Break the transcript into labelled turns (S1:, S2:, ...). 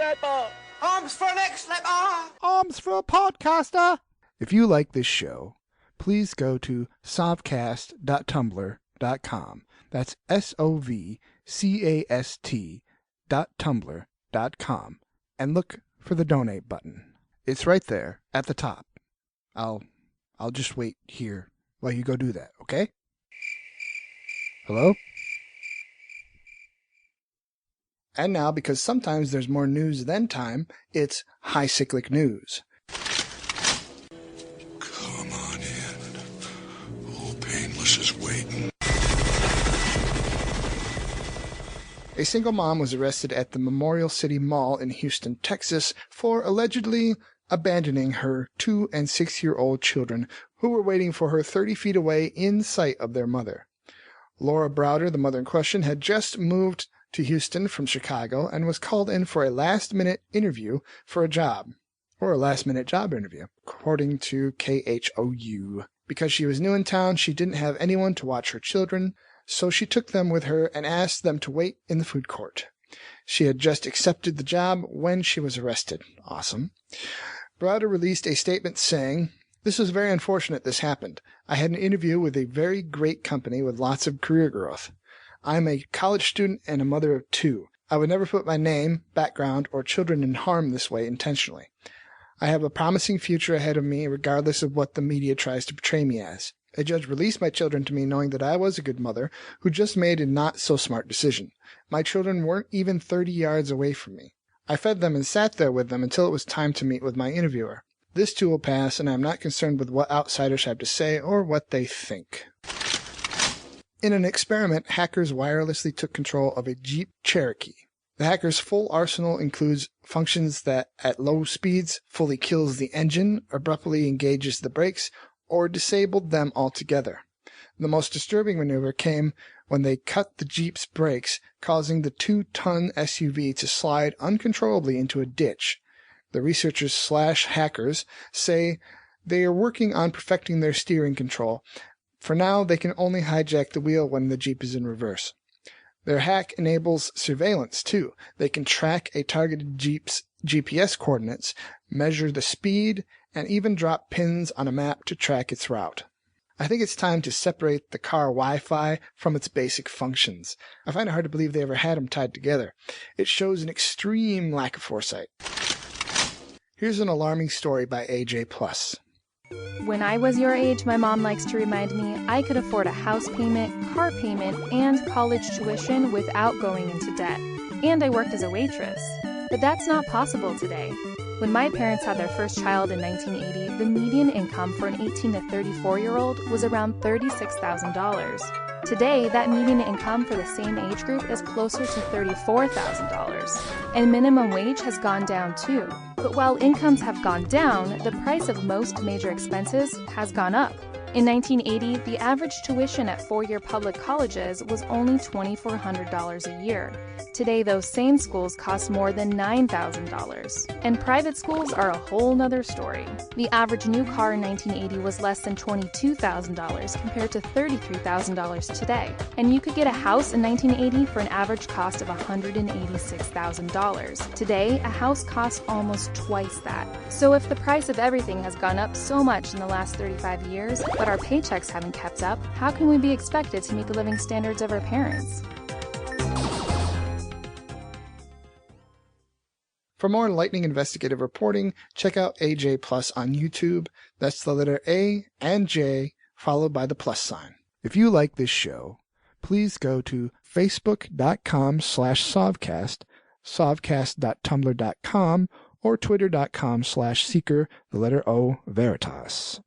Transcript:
S1: slapper. Arms for an ex-slapper.
S2: Arms for a podcaster. If you like this show, please go to SOVCAST.tumblr.com. That's SOVCAST.tumblr.com. And look for the donate button. It's right there at the top. I'll just wait here while you go do that, okay? Hello? And now, because sometimes there's more news than time, it's High Cyclic News.
S3: Come on in. Old Painless is waiting.
S2: A single mom was arrested at the Memorial City Mall in Houston, Texas, for allegedly abandoning her 2- and 6-year-old children who were waiting for her 30 feet away in sight of their mother. Laura Browder, the mother in question, had just moved to Houston from Chicago and was called in for a last-minute interview for a job, or a last-minute job interview, according to KHOU. Because she was new in town, she didn't have anyone to watch her children, so she took them with her and asked them to wait in the food court. She had just accepted the job when she was arrested. Awesome. Browder released a statement saying, "This was very unfortunate this happened. I had an interview with a very great company with lots of career growth. I'm a college student and a mother of 2. I would never put my name, background, or children in harm this way intentionally. I have a promising future ahead of me regardless of what the media tries to portray me as. A judge released my children to me knowing that I was a good mother who just made a not-so-smart decision. My children weren't even 30 yards away from me. I fed them and sat there with them until it was time to meet with my interviewer. This too will pass, and I am not concerned with what outsiders have to say or what they think." In an experiment, hackers wirelessly took control of a Jeep Cherokee. The hackers' full arsenal includes functions that, at low speeds, fully kills the engine, abruptly engages the brakes, or disabled them altogether. The most disturbing maneuver came when they cut the Jeep's brakes, causing the 2-ton SUV to slide uncontrollably into a ditch. The researchers/hackers say they are working on perfecting their steering control. For now, they can only hijack the wheel when the Jeep is in reverse. Their hack enables surveillance, too. They can track a targeted Jeep's GPS coordinates, measure the speed, and even drop pins on a map to track its route. I think it's time to separate the car Wi-Fi from its basic functions. I find it hard to believe they ever had them tied together. It shows an extreme lack of foresight. Here's an alarming story by AJ+.
S4: When I was your age, my mom likes to remind me I could afford a house payment, car payment, and college tuition without going into debt. And I worked as a waitress. But that's not possible today. When my parents had their first child in 1980, the median income for an 18 to 34-year-old was around $36,000. Today, that median income for the same age group is closer to $34,000. And minimum wage has gone down too. But while incomes have gone down, the price of most major expenses has gone up. In 1980, the average tuition at 4-year public colleges was only $2,400 a year. Today, those same schools cost more than $9,000. And private schools are a whole nother story. The average new car in 1980 was less than $22,000 compared to $33,000 today. And you could get a house in 1980 for an average cost of $186,000. Today, a house costs almost twice that. So if the price of everything has gone up so much in the last 35 years, but our paychecks haven't kept up, how can we be expected to meet the living standards of our parents?
S2: For more enlightening investigative reporting, check out AJ Plus on YouTube. That's the letter A and J followed by the plus sign. If you like this show, please go to facebook.com/SOVCAST, SOVCAST.tumblr.com, or twitter.com/seeker, the letter O, Veritas.